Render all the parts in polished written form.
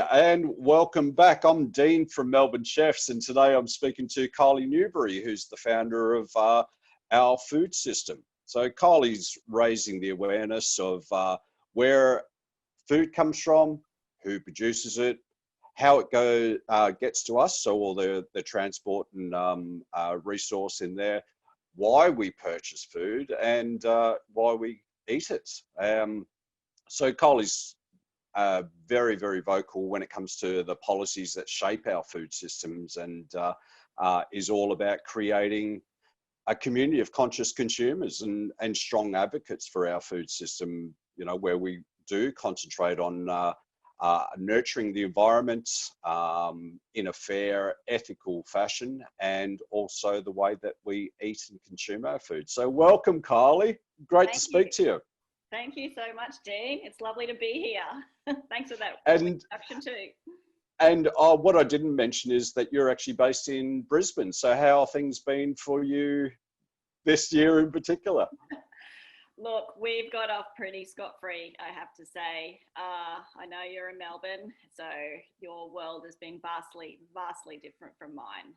And welcome back. I'm Dean from Melbourne Chefs, and today I'm speaking to Kylie Newberry, who's the founder of our food system. So Kylie's raising the awareness of where food comes from, who produces it, how it gets to us, so all the transport and resource in there, why we purchase food, and why we eat it. So Kylie's very, very vocal when it comes to the policies that shape our food systems, and is all about creating a community of conscious consumers and strong advocates for our food system, you know, where we do concentrate on nurturing the environment in a fair, ethical fashion, and also the way that we eat and consume our food. So welcome, Kylie. Great to speak to you. Thank you so much, Dean. It's lovely to be here. Thanks for that introduction too. And what I didn't mention is that you're actually based in Brisbane. So how have things been for you this year in particular? Look, we've got off pretty scot-free, I have to say. I know you're in Melbourne, so your world has been vastly different from mine.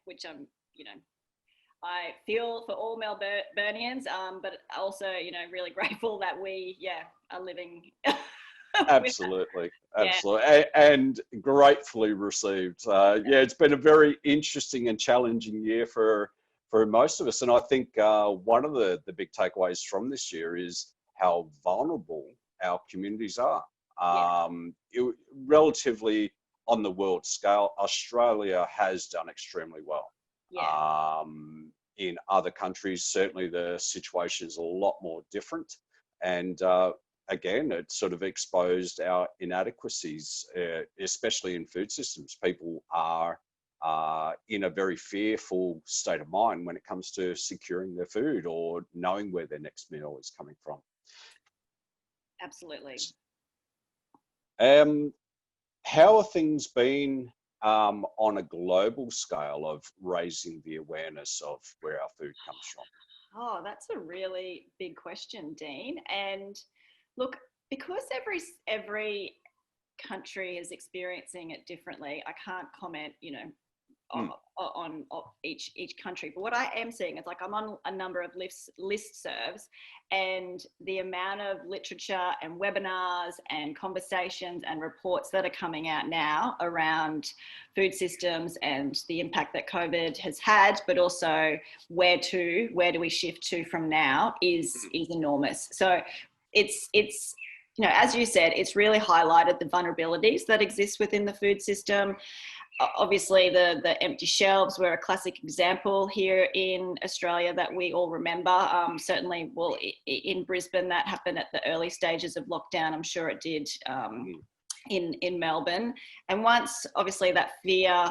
Which I'm, I feel for all Melburnians, but also, really grateful that we, are living. Absolutely, and gratefully received. It's been a very interesting and challenging year for most of us, and I think one of the big takeaways from this year is how vulnerable our communities are. Relatively on the world scale, Australia has done extremely well. In other countries, certainly the situation is a lot more different, and again, it sort of exposed our inadequacies, especially in food systems. People are in a very fearful state of mind when it comes to securing their food or knowing where their next meal is coming from. Absolutely. How have things been on a global scale of raising the awareness of where our food comes from? Oh, that's a really big question, Dean. And look, because every country is experiencing it differently, I can't comment, on each country. But what I am seeing is, like, I'm on a number of listservs, and the amount of literature and webinars and conversations and reports that are coming out now around food systems and the impact that COVID has had, but also where do we shift to from now is enormous. So it's as you said, it's really highlighted the vulnerabilities that exist within the food system. Obviously, the empty shelves were a classic example here in Australia that we all remember. Certainly, in Brisbane, that happened at the early stages of lockdown. I'm sure it did in Melbourne. And once, obviously, that fear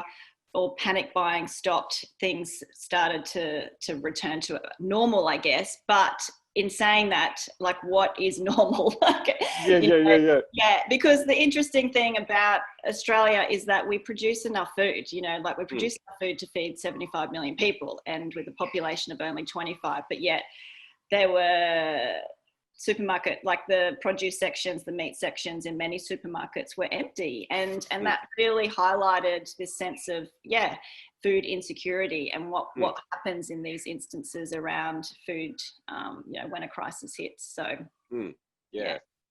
or panic buying stopped, things started to return to normal, I guess. But in saying that, like, what is normal? Because the interesting thing about Australia is that we produce enough food, we produce enough food to feed 75 million people, and with a population of only 25, but yet there were the produce sections, the meat sections in many supermarkets were empty. And that really highlighted this sense of, food insecurity and what happens in these instances around food, when a crisis hits. So,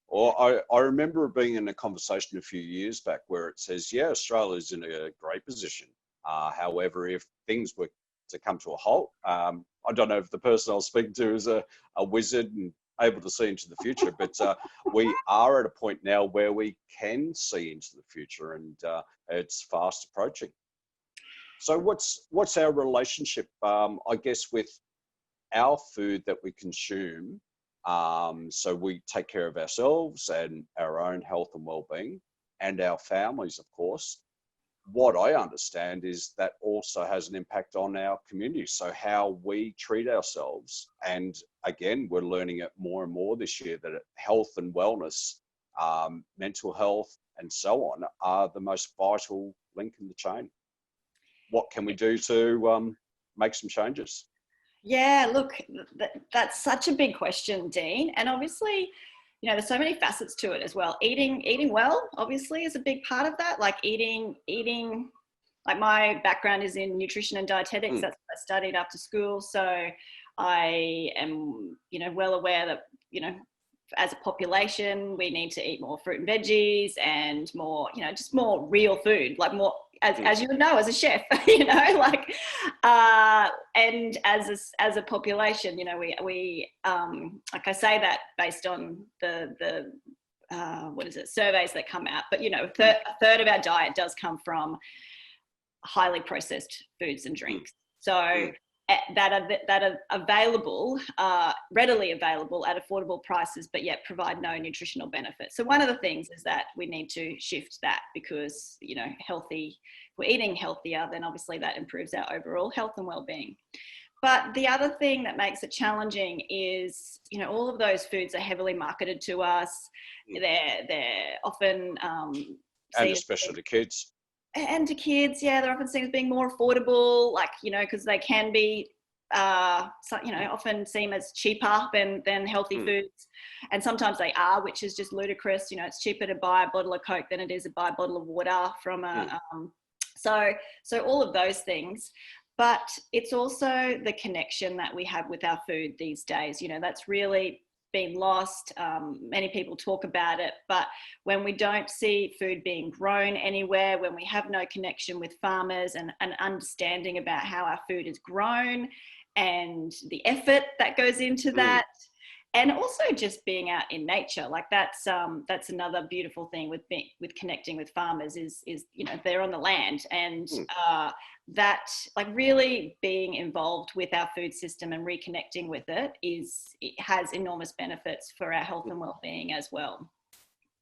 Or I remember being in a conversation a few years back where it says, Australia's in a great position. However, if things were to come to a halt, I don't know if the person I was speaking to is a wizard and able to see into the future, but we are at a point now where we can see into the future, and it's fast approaching. So what's our relationship, I guess, with our food that we consume? So we take care of ourselves and our own health and well-being, and our families, of course. What I understand is that also has an impact on our community. So how we treat ourselves, and again, we're learning it more and more this year that health and wellness, mental health, and so on are the most vital link in the chain. What can we do to make some changes? Yeah, look, that's such a big question, Dean. And obviously, you know, there's so many facets to it as well. Eating well, obviously, is a big part of that. Like eating, like my background is in nutrition and dietetics. That's what I studied after school. So I am, you know, well aware that, you know, as a population, we need to eat more fruit and veggies and more, you know, just more real food, like more, as you would know, as a chef, you know, like, and as a population, you know, we like I say that based on the what is it, surveys that come out, but, you know, a third of our diet does come from highly processed foods and drinks. So that are available, readily available at affordable prices, but yet provide no nutritional benefit. So one of the things is that we need to shift that, because, you know, if we're eating healthier, then obviously that improves our overall health and well-being. But the other thing that makes it challenging is, you know, all of those foods are heavily marketed to us. They're often and especially to kids. And to kids, yeah, they're often seen as being more affordable, like, you know, because they can be, you know, often seem as cheaper than healthy foods. And sometimes they are, which is just ludicrous. You know, it's cheaper to buy a bottle of Coke than it is to buy a bottle of water from a, so all of those things. But it's also the connection that we have with our food these days. You know, that's really been lost. Many people talk about it, but when we don't see food being grown anywhere, when we have no connection with farmers and an understanding about how our food is grown and the effort that goes into that, and also just being out in nature, like that's another beautiful thing with connecting with farmers is, you know, they're on the land, and that, like, really being involved with our food system and reconnecting with it has enormous benefits for our health and well-being as well.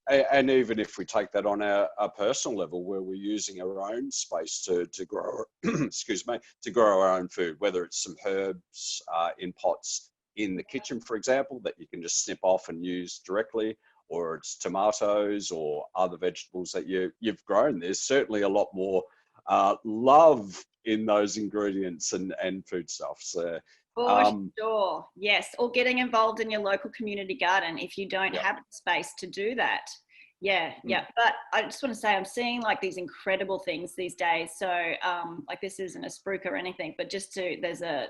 And even if we take that on a personal level, where we're using our own space to grow, excuse me, to grow our own food, whether it's some herbs in pots in the kitchen, for example, that you can just snip off and use directly, or it's tomatoes or other vegetables that you've grown. There's certainly a lot more love in those ingredients and foodstuffs. For sure, yes. Or getting involved in your local community garden if you don't have the space to do that. Yeah. But I just want to say, I'm seeing like these incredible things these days. So like, this isn't a spruik or anything, but just there's a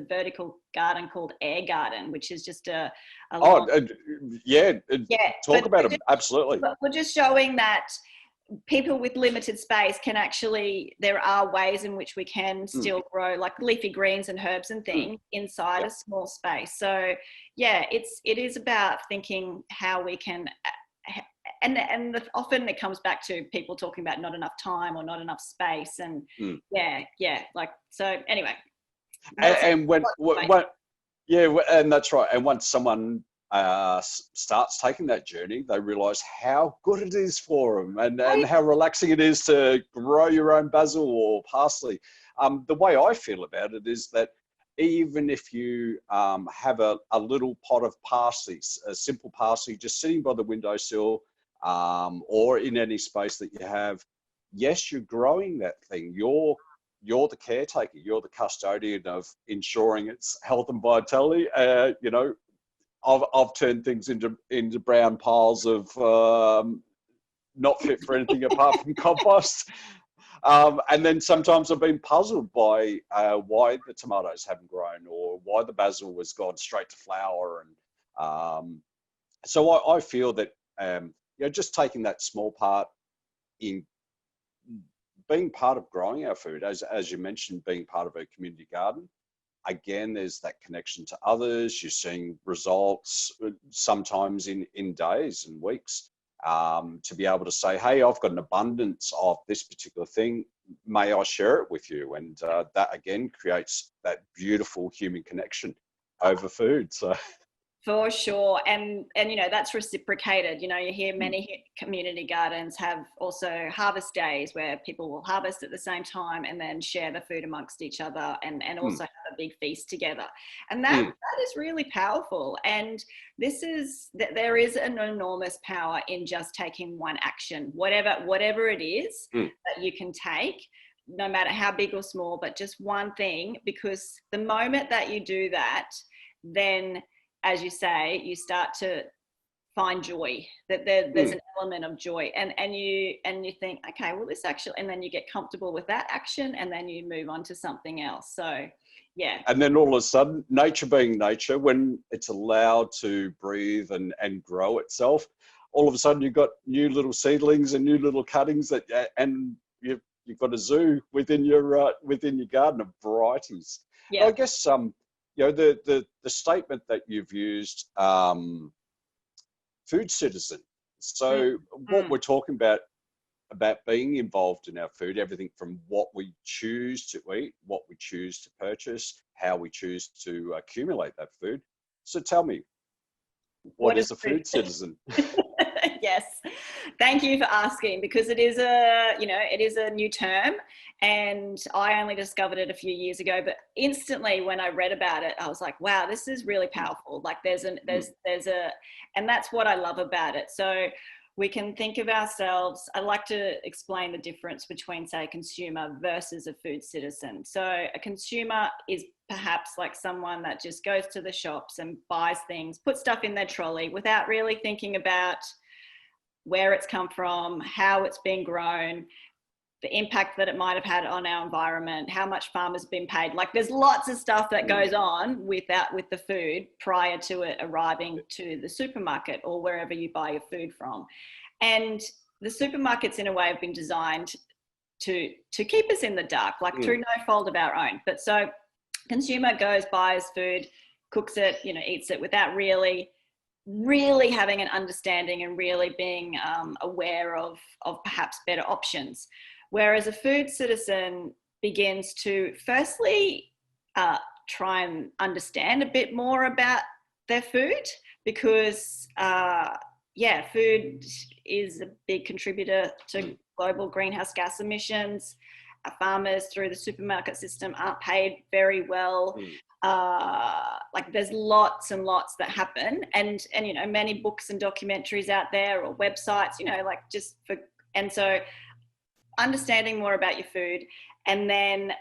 vertical garden called Air Garden, which is just talk about it. Absolutely. But we're just showing that people with limited space can actually, there are ways in which we can still grow like leafy greens and herbs and things inside a small space. So yeah, it is about thinking how we can, and often it comes back to people talking about not enough time or not enough space, and like, so anyway. And and that's right. And once someone starts taking that journey, they realise how good it is for them, and how relaxing it is to grow your own basil or parsley. The way I feel about it is that even if you have a little pot of parsley, a simple parsley, just sitting by the windowsill or in any space that you have, yes, you're growing that thing. You're the caretaker. You're the custodian of ensuring its health and vitality. You know, I've turned things into brown piles of not fit for anything apart from compost. And then sometimes I've been puzzled by why the tomatoes haven't grown, or why the basil has gone straight to flower. And so I feel that you know, just taking that small part in being part of growing our food, as you mentioned, being part of a community garden. Again, there's that connection to others. You're seeing results sometimes in days and weeks. To be able to say, hey, I've got an abundance of this particular thing, may I share it with you? And that again creates that beautiful human connection over food. So. For sure. And you know, that's reciprocated. You know, you hear many community gardens have also harvest days where people will harvest at the same time and then share the food amongst each other, and also have a big feast together. And that is really powerful. And there is an enormous power in just taking one action, whatever it is that you can take, no matter how big or small, but just one thing, because the moment that you do that, then, as you say, you start to find joy, that there's Mm. an element of joy, and you think, okay, well, this actually, and then you get comfortable with that action, and then you move on to something else. So yeah. And then all of a sudden, nature being nature, when it's allowed to breathe and grow itself, all of a sudden you've got new little seedlings and new little cuttings that, and you've got a zoo within your garden of varieties. Yeah. And I guess the statement that you've used, food citizen. So what we're talking about being involved in our food, everything from what we choose to eat, what we choose to purchase, how we choose to accumulate that food. So tell me, what is a food citizen? Yes, thank you for asking, because it is a new term, and I only discovered it a few years ago. But instantly, when I read about it, I was like, "Wow, this is really powerful!" Like, and that's what I love about it. So we can think of ourselves. I like to explain the difference between, say, a consumer versus a food citizen. So a consumer is perhaps like someone that just goes to the shops and buys things, puts stuff in their trolley without really thinking about where it's come from, how it's been grown, the impact that it might have had on our environment, how much farmers have been paid. Like, there's lots of stuff that goes on with the food prior to it arriving to the supermarket or wherever you buy your food from. And the supermarkets, in a way, have been designed to keep us in the dark, like through no fault of our own. But so consumer goes, buys food, cooks it, eats it without really having an understanding and really being aware of perhaps better options. Whereas a food citizen begins to firstly try and understand a bit more about their food, because food is a big contributor to global greenhouse gas emissions. Farmers through the supermarket system aren't paid very well. Like, there's lots and lots that happen, and many books and documentaries out there, or websites, and so understanding more about your food, and then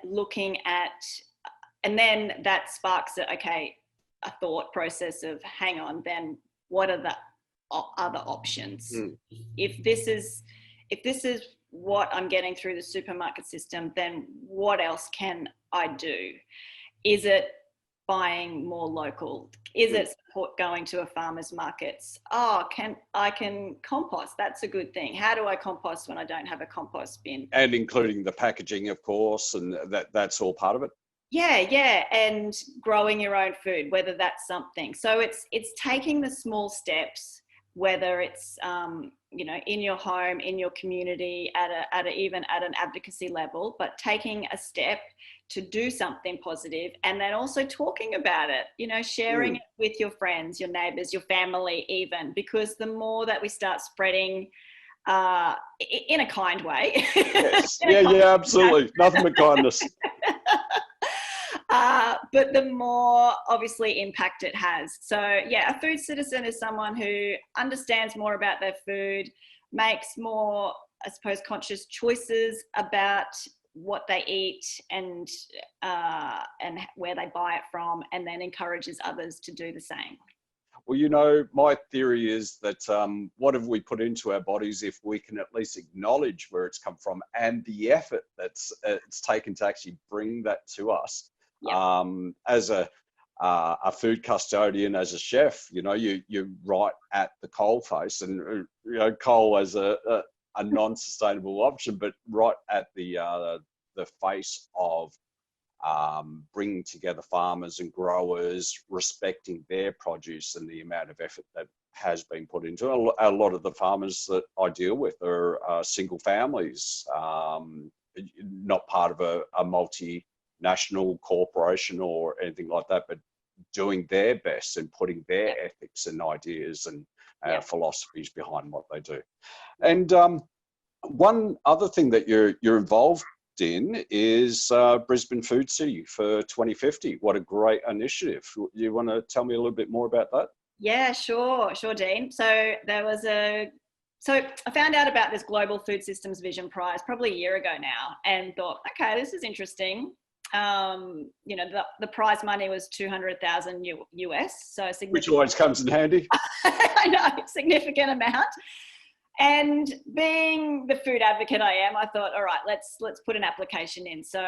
and then that sparks a thought process of, hang on, then what are the other options? If this is what I'm getting through the supermarket system, then what else can I do? Is it buying more local? Is it going to a farmer's markets? I can compost. That's a good thing. How do I compost when I don't have a compost bin? And including the packaging, of course, and that's all part of it. Yeah, and growing your own food, whether that's something. So it's taking the small steps, whether it's in your home, in your community, even at an advocacy level, but taking a step to do something positive, and then also talking about it, sharing it with your friends, your neighbors, your family even, because the more that we start spreading in a kind way. Yes. Yeah, absolutely. Nothing but kindness. But the more obviously impact it has. So a food citizen is someone who understands more about their food, makes more, I suppose, conscious choices about what they eat and where they buy it from, and then encourages others to do the same. Well, my theory is that what have we put into our bodies if we can at least acknowledge where it's come from and the effort that's it's taken to actually bring that to us. Yep. As a food custodian, as a chef, you're right at the coalface, and coal as a non-sustainable option, but right at the face of bringing together farmers and growers, respecting their produce and the amount of effort that has been put into it. A lot of the farmers that I deal with are single families, not part of a multinational corporation or anything like that, but doing their best and putting their ethics and ideas and philosophies behind what they do. And one other thing that you're involved in is Brisbane Food City for 2050. What a great initiative. You want to tell me a little bit more about that? Yeah, sure, Dean. So I found out about this Global Food Systems Vision Prize probably a year ago now, and thought, okay, this is interesting. You know, the prize money was 200,000 US, so a significant. Which always comes in handy. I know, significant amount. And being the food advocate I am, I thought, all right, let's put an application in. So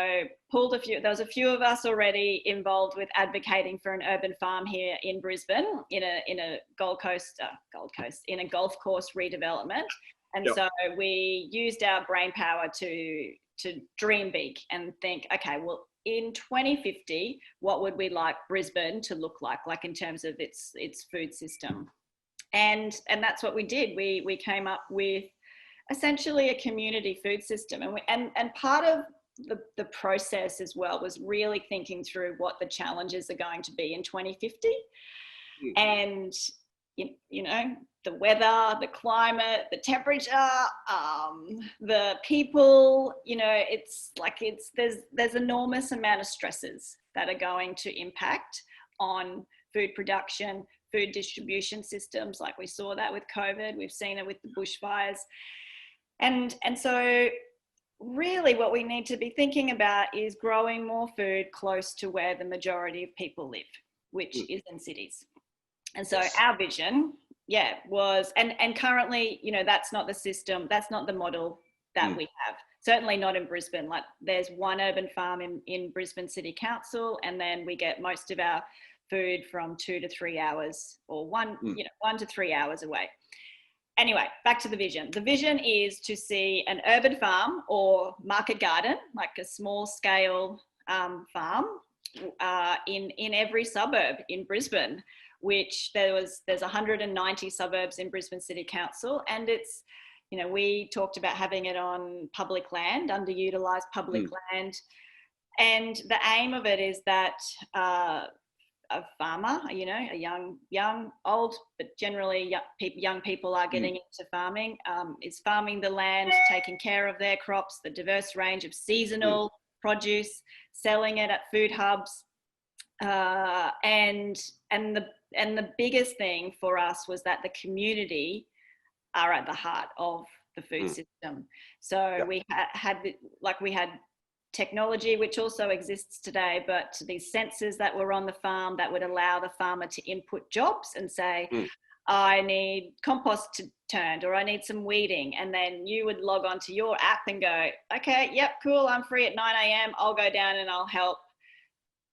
there was a few of us already involved with advocating for an urban farm here in Brisbane in a Gold Coast, in a golf course redevelopment. And so we used our brain power to dream big and think, okay, well, in 2050, what would we like Brisbane to look like in terms of its food system? And that's what we did. We came up with essentially a community food system, and part of the process as well was really thinking through what the challenges are going to be in 2050, and you know, the weather, the climate, the temperature, the people. You know, there's enormous amount of stresses that are going to impact on food production, food distribution systems, like we saw that with COVID, we've seen it with the bushfires. And so really what we need to be thinking about is growing more food close to where the majority of people live, which is in cities. And so our vision, was, and currently, you know, that's not the system, that's not the model that we have. Certainly not in Brisbane. Like, there's one urban farm in Brisbane City Council, and then we get most of our food from 2 to 3 hours, or 1 to 3 hours away. Anyway, back to the vision. The vision is to see an urban farm or market garden, like a small scale farm in every suburb in Brisbane, which there's 190 suburbs in Brisbane City Council, and it's, you know, we talked about having it on public land, underutilised public land, and the aim of it is that a farmer, you know, a young, old, but generally young people are getting into farming, is farming the land, taking care of their crops, the diverse range of seasonal produce, selling it at food hubs, and the biggest thing for us was that the community are at the heart of the food system. So we had technology, which also exists today, but these sensors that were on the farm that would allow the farmer to input jobs and say, I need compost turned, or I need some weeding. And then you would log on to your app and go, okay, yep, cool, I'm free at 9 a.m. I'll go down and I'll help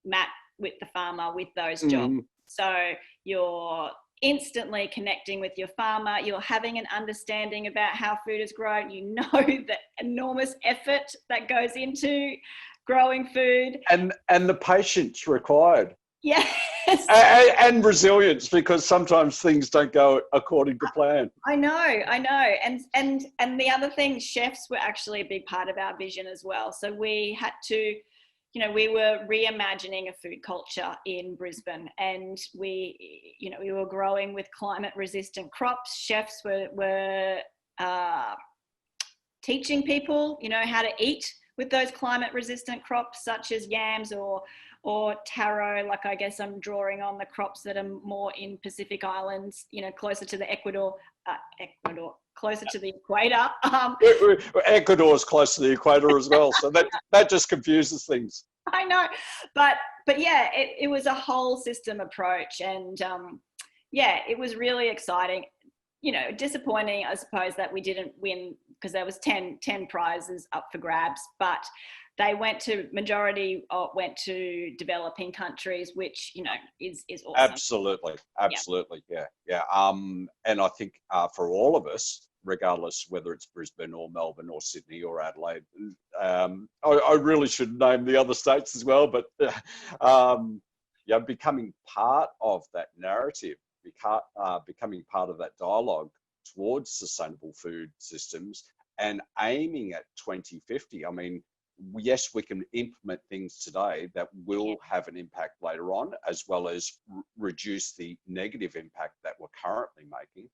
Matt with the farmer with those jobs. So you're instantly connecting with your farmer, you're having an understanding about how food is grown, you know the enormous effort that goes into growing food. And the patience required. Yes. And resilience, because sometimes things don't go according to plan. I know. And the other thing, chefs were actually a big part of our vision as well. So we had to, you know, we were reimagining a food culture in Brisbane, and we were growing with climate resistant crops. Chefs were teaching people, you know, how to eat with those climate resistant crops, such as yams or taro. Like, I guess I'm drawing on the crops that are more in Pacific Islands, you know, closer to the closer to the equator. Ecuador's close to the equator as well, so that just confuses things. I know, but yeah, it was a whole system approach, and it was really exciting. You know, disappointing, I suppose, that we didn't win, because there was 10 prizes up for grabs, but they majority went to developing countries, which, you know, is awesome. Absolutely. Yeah. And I think for all of us, regardless whether it's Brisbane or Melbourne or Sydney or Adelaide, I really should name the other states as well, but becoming part of that narrative, becoming part of that dialogue towards sustainable food systems and aiming at 2050. I mean, yes, we can implement things today that will have an impact later on, as well as reduce the negative impact that we're currently making.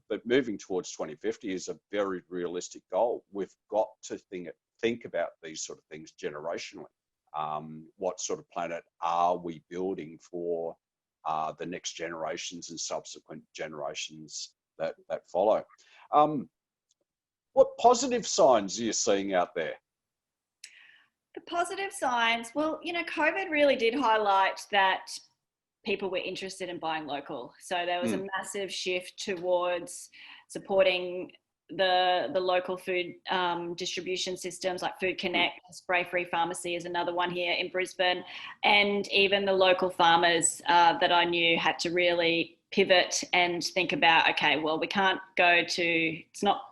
But moving towards 2050 is a very realistic goal. We've got to think about these sort of things generationally. What sort of planet are we building for the next generations and subsequent generations that follow? What positive signs are you seeing out there? The Positive signs. Well, COVID really did highlight that people were interested in buying local. So there was a massive shift towards supporting the local food distribution systems like Food Connect. Spray Free Pharmacy is another one here in Brisbane. And even the local farmers that I knew had to really pivot and think about, okay, well, we can't go to, it's not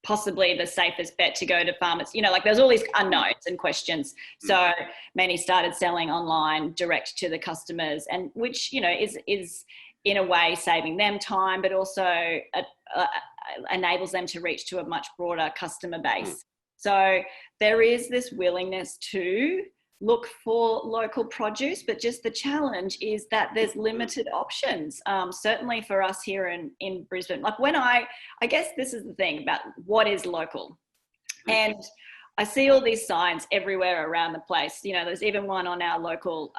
possibly the safest bet to go to farmers. There's all these unknowns and questions. So many started selling online direct to the customers, and which, is in a way saving them time, but also enables them to reach to a much broader customer base. So there is this willingness to look for local produce, but just the challenge is that there's limited options, certainly for us here in Brisbane. Like when I guess this is the thing about what is local. And I see all these signs everywhere around the place. There's even one on our local,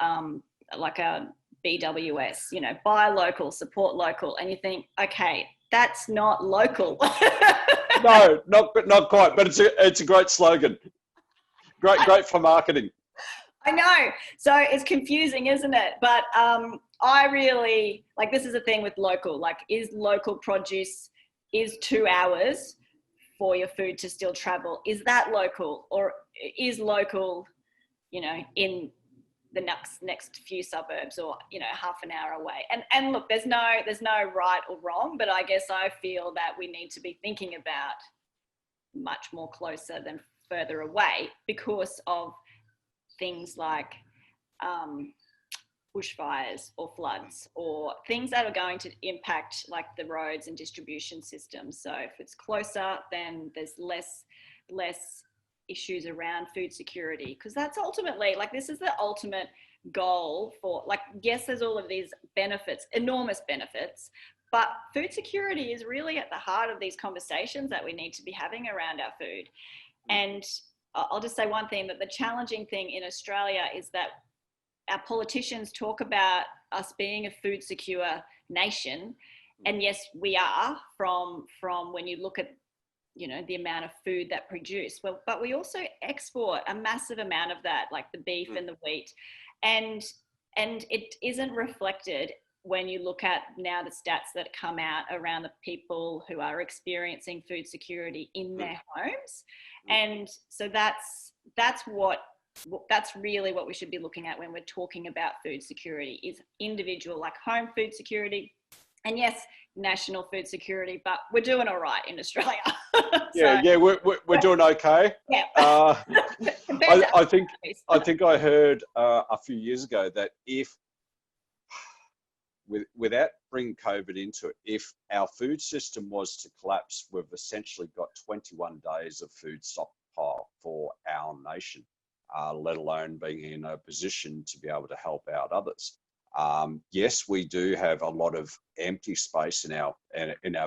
like a BWS, buy local, support local. And you think, okay, that's not local. No, not quite, but it's a great slogan. Great for marketing. I know. So it's confusing, isn't it? But I really, this is the thing with local, is local produce, is 2 hours for your food to still travel, is that local? Or is local, in the next few suburbs, or, half an hour away? And look, there's no right or wrong, but I guess I feel that we need to be thinking about much more closer than further away because of things like bushfires or floods or things that are going to impact the roads and distribution systems. So if it's closer, then there's less issues around food security, because that's ultimately this is the ultimate goal for yes, there's all of these benefits, enormous benefits, but food security is really at the heart of these conversations that we need to be having around our food. And I'll just say one thing, that the challenging thing in Australia is that our politicians talk about us being a food secure nation. And yes, we are from when you look at, the amount of food that produce. Well, but we also export a massive amount of that, like the beef and the wheat. And it isn't reflected when you look at now the stats that come out around the people who are experiencing food security in their homes. And so that's really what we should be looking at when we're talking about food security, is individual, home food security, and yes, national food security, but we're doing all right in Australia. We're doing okay. Yeah. I think I heard a few years ago that if, without bringing COVID into it, if our food system was to collapse, we've essentially got 21 days of food stockpile for our nation, let alone being in a position to be able to help out others. Yes, we do have a lot of empty space in our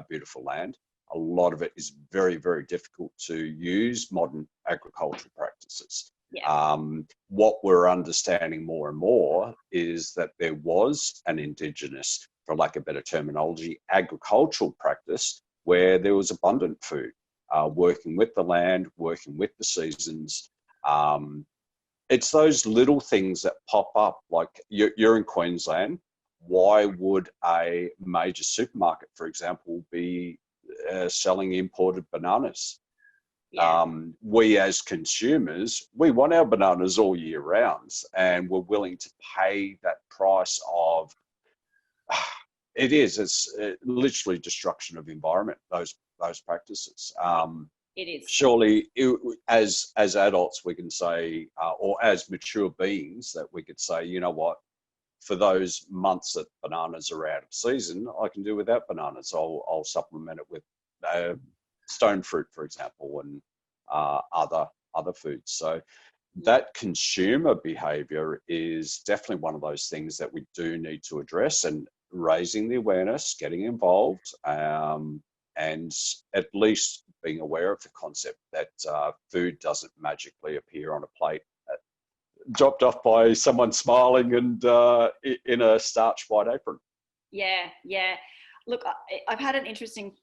beautiful land. A lot of it is very, very difficult to use modern agricultural practices. Yeah. What we're understanding more and more is that there was an indigenous, for lack of better terminology, agricultural practice where there was abundant food, working with the land, working with the seasons. It's those little things that pop up, like you're in Queensland. Why would a major supermarket, for example, be selling imported bananas? Yeah. We as consumers, we want our bananas all year round, and we're willing to pay that price of, it's literally destruction of environment, those practices. It is. Surely, as adults, we can say, or as mature beings, that we could say, you know what, for those months that bananas are out of season, I can do without bananas. I'll supplement it with stone fruit, for example, and other foods. So that consumer behaviour is definitely one of those things that we do need to address, and raising the awareness, getting involved, and at least being aware of the concept that food doesn't magically appear on a plate, dropped off by someone smiling and in a starched white apron. Yeah. Look, I've had an interesting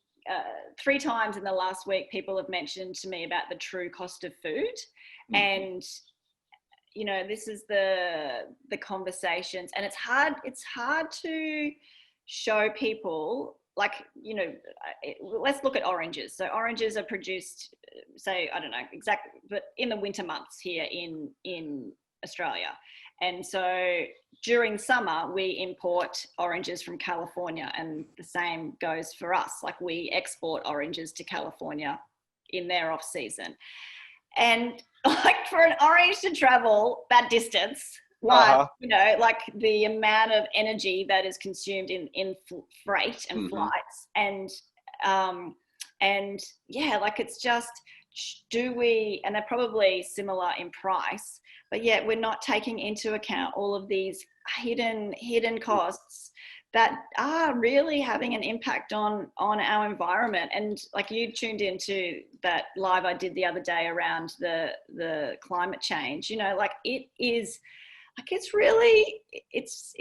3 times in the last week, people have mentioned to me about the true cost of food. And you know, this is the conversations, and it's hard to show people, like, you know, let's look at oranges. So oranges are produced, say, I don't know exactly, but in the winter months here in Australia. And so during summer, we import oranges from California, and the same goes for us. Like, we export oranges to California in their off season. And like, for an orange to travel that distance, one, you know, like the amount of energy that is consumed in freight and flights, and yeah, like, it's just, and they're probably similar in price, but yet we're not taking into account all of these hidden costs that are really having an impact on our environment. And like, you tuned into that live I did the other day around the climate change, you know, like, it is, like, it's really, it's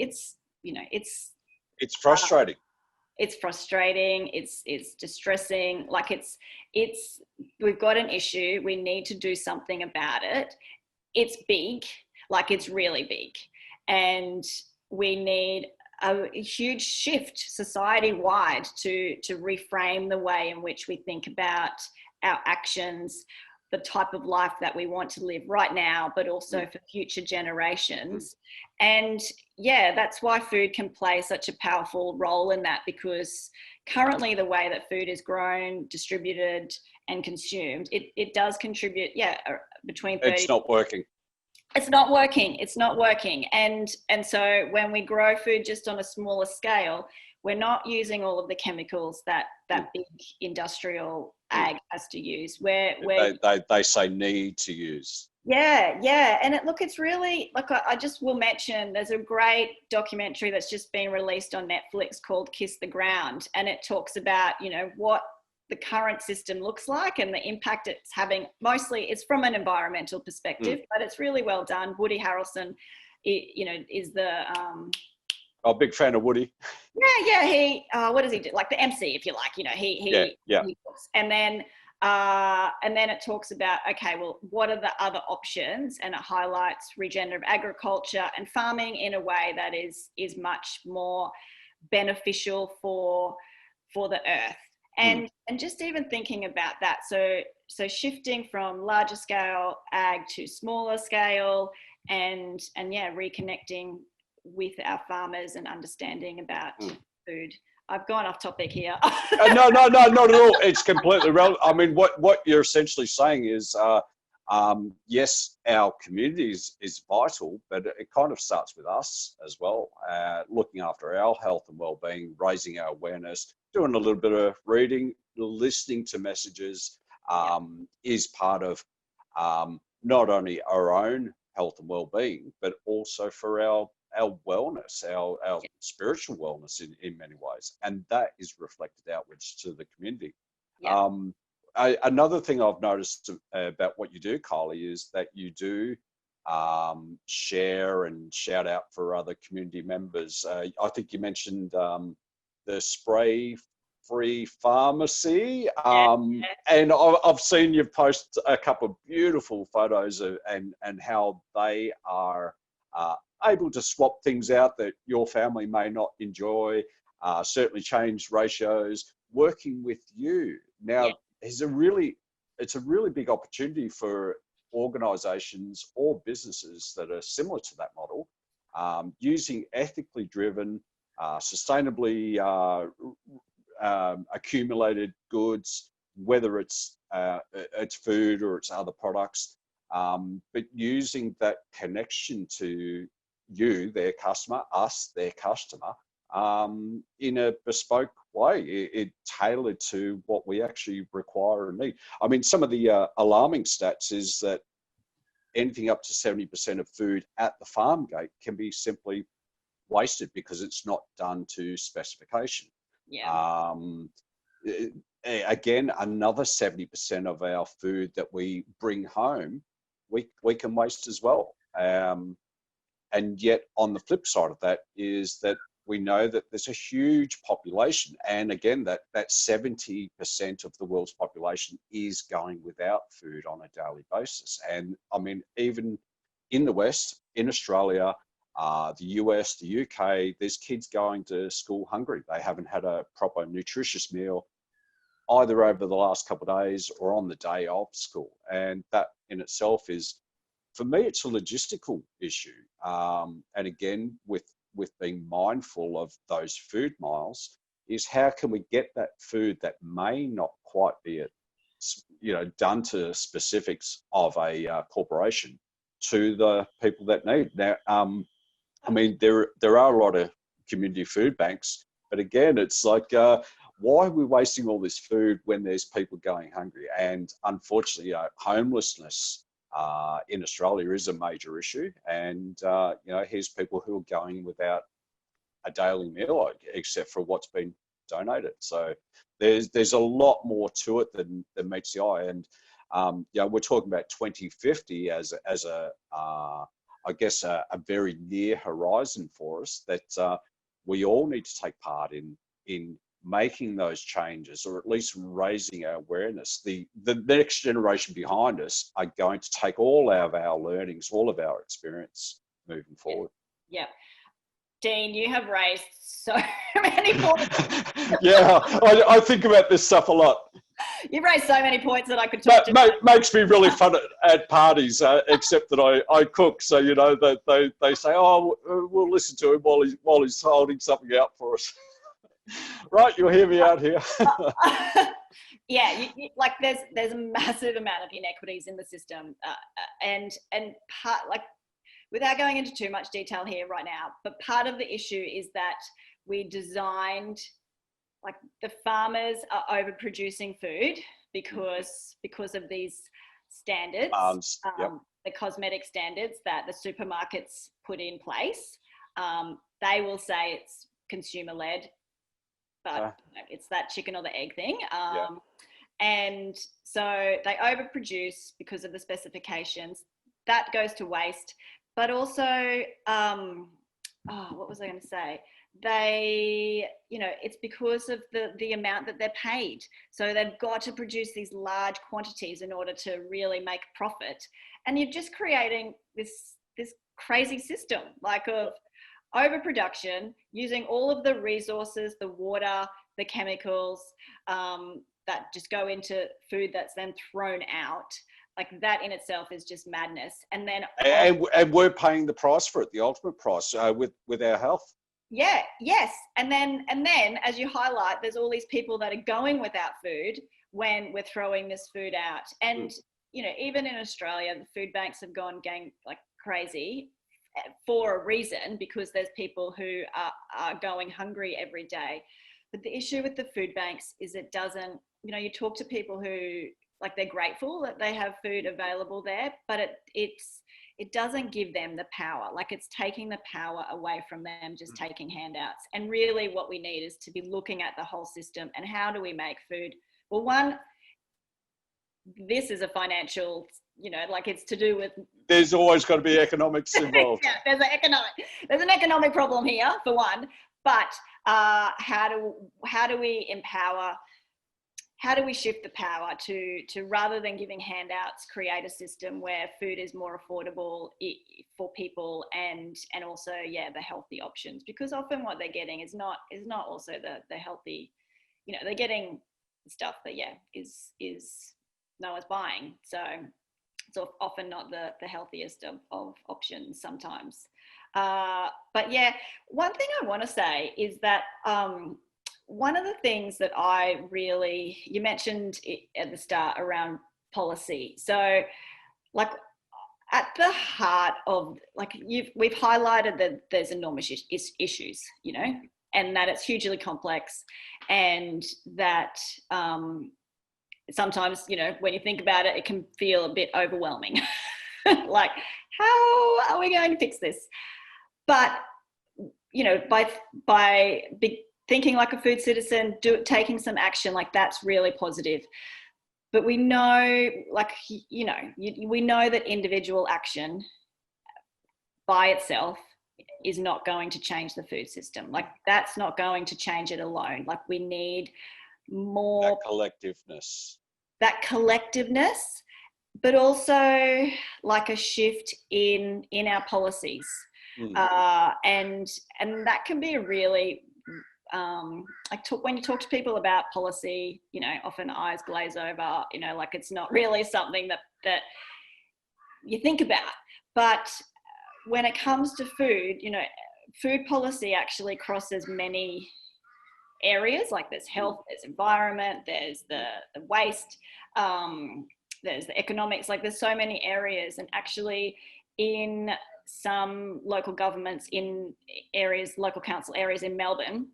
you know, it's frustrating. It's frustrating. It's distressing. Like, we've got an issue. We need to do something about it. It's big, like, it's really big. And we need a huge shift society-wide to reframe the way in which we think about our actions, the type of life that we want to live right now, but also for future generations. And yeah, that's why food can play such a powerful role in that, because currently the way that food is grown, distributed, and consumed, it does contribute, between 30... It's not working. It's not working. It's not working. And so when we grow food just on a smaller scale, we're not using all of the chemicals that big industrial ag has to use. They say need to use. Yeah. And it's really, like, I just will mention, there's a great documentary that's just been released on Netflix called Kiss the Ground. And it talks about, you know, what the current system looks like and the impact it's having. Mostly it's from an environmental perspective, but it's really well done. Woody Harrelson, you know, is the... I'm a big fan of Woody. Yeah. He, what does he do? Like, the MC, if you like, you know, he talks. And then it talks about, okay, well, what are the other options? And it highlights regenerative agriculture and farming in a way that is much more beneficial for the earth. And just even thinking about that, so shifting from larger scale ag to smaller scale, and reconnecting with our farmers and understanding about food. I've gone off topic here. No, not at all. It's completely relevant. I mean, what you're essentially saying is, yes, our community is vital, but it kind of starts with us as well, looking after our health and well-being, raising our awareness, doing a little bit of reading, listening to messages, is part of not only our own health and well-being, but also for our wellness, our spiritual wellness in many ways. And that is reflected outwards to the community. Yeah. Another thing I've noticed about what you do, Kylie, is that you do share and shout out for other community members. I think you mentioned the spray-free pharmacy, and I've seen you post a couple of beautiful photos and how they are able to swap things out that your family may not enjoy, certainly change ratios, working with you. Now, it's a really big opportunity for organisations or businesses that are similar to that model, using ethically driven, sustainably accumulated goods, whether it's food or it's other products, but using that connection to you, their customer, us, their customer, in a bespoke way, it tailored to what we actually require and need. I mean, some of the alarming stats is that anything up to 70% of food at the farm gate can be simply wasted because it's not done to specification. Again, another 70% of our food that we bring home, we can waste as well. And yet on the flip side of that is that we know that there's a huge population. And again, that 70% of the world's population is going without food on a daily basis. And I mean, even in the West, in Australia, the US, the UK, there's kids going to school hungry. They haven't had a proper nutritious meal either over the last couple of days or on the day of school. And that in itself is, for me, it's a logistical issue. And again, with being mindful of those food miles, is how can we get that food that may not quite be done to specifics of a corporation to the people that need. Now, I mean, there are a lot of community food banks, but again, it's like, why are we wasting all this food when there's people going hungry? And unfortunately, homelessness in Australia is a major issue. And, here's people who are going without a daily meal, except for what's been donated. So there's a lot more to it than meets the eye. And, we're talking about 2050 as I guess, a very near horizon for us that we all need to take part in making those changes, or at least raising our awareness. The next generation behind us are going to take all of our learnings, all of our experience moving forward. Yeah. Dean, you have raised so many points. Yeah, I think about this stuff a lot. You've raised so many points that I could talk to. Makes me really fun at parties, except that I cook. So, they say, oh, we'll listen to him while he's holding something out for us. Right, you'll hear me out here. Yeah, like there's a massive amount of inequities in the system, and part, like, without going into too much detail here right now, but part of the issue is that we designed, like, the farmers are overproducing food because of these standards, the cosmetic standards that the supermarkets put in place. They will say it's consumer-led, but it's that chicken or the egg thing. And so they overproduce because of the specifications. That goes to waste. But also, what was I going to say? It's because of the amount that they're paid. So they've got to produce these large quantities in order to really make profit. And you're just creating this crazy system, like, of overproduction, using all of the resources, the water, the chemicals that just go into food that's then thrown out. Like, that in itself is just madness. And then and we're paying the price for it, the ultimate price, with our health. Yeah, yes. And then as you highlight, there's all these people that are going without food when we're throwing this food out. And even in Australia, the food banks have gone like crazy for a reason, because there's people who are going hungry every day. But the issue with the food banks is it doesn't, you talk to people who, like, they're grateful that they have food available there, but it doesn't give them the power. Like, it's taking the power away from them, just taking handouts. And really what we need is to be looking at the whole system and how do we make food? Well, one, this is a financial, like, it's to do with... There's always got to be economics involved. Yeah, there's an economic problem here, for one. But how do we empower... How do we shift the power to rather than giving handouts, create a system where food is more affordable for people, and also, the healthy options? Because often what they're getting is not also the healthy, they're getting stuff that is no one's buying. So it's often not the healthiest of options sometimes. But one thing I want to say is that one of the things that you mentioned it at the start around policy. So, like, at the heart of, like, we've highlighted that there's enormous issues, and that it's hugely complex, and that sometimes, when you think about it, it can feel a bit overwhelming. Like, how are we going to fix this? But, by thinking like a food citizen, taking some action, like, that's really positive. But we know, like, we know that individual action by itself is not going to change the food system. Like, that's not going to change it alone. Like, we need more... That collectiveness. but also like a shift in our policies. And that can be a really when you talk to people about policy, you know, often eyes glaze over, you know, like it's not really something that you think about. But when it comes to food, you know, food policy actually crosses many areas. Like there's health, there's environment, there's the waste, there's the economics, like there's so many areas. And actually in some local governments, in areas, local council areas in Melbourne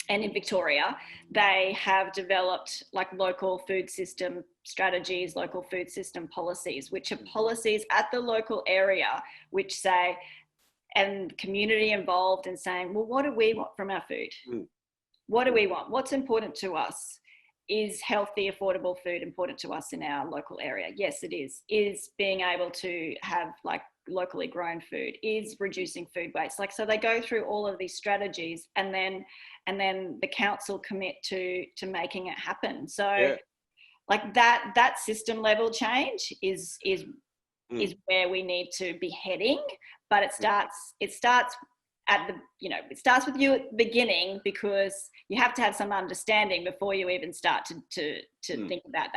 and in Victoria, they have developed like local food system strategies, local food system policies, which are policies at the local area, which say, and community involved in saying, well, what do we want from our food? What do we want? What's important to us? Is healthy, affordable food important to us in our local area? Yes, it is. Is being able to have like locally grown food? Is reducing food waste? Like, so they go through all of these strategies, and then the council commit to making it happen. So like that system level change is where we need to be heading. But it starts at the, you know, it starts with you at the beginning, because you have to have some understanding before you even start to think about that.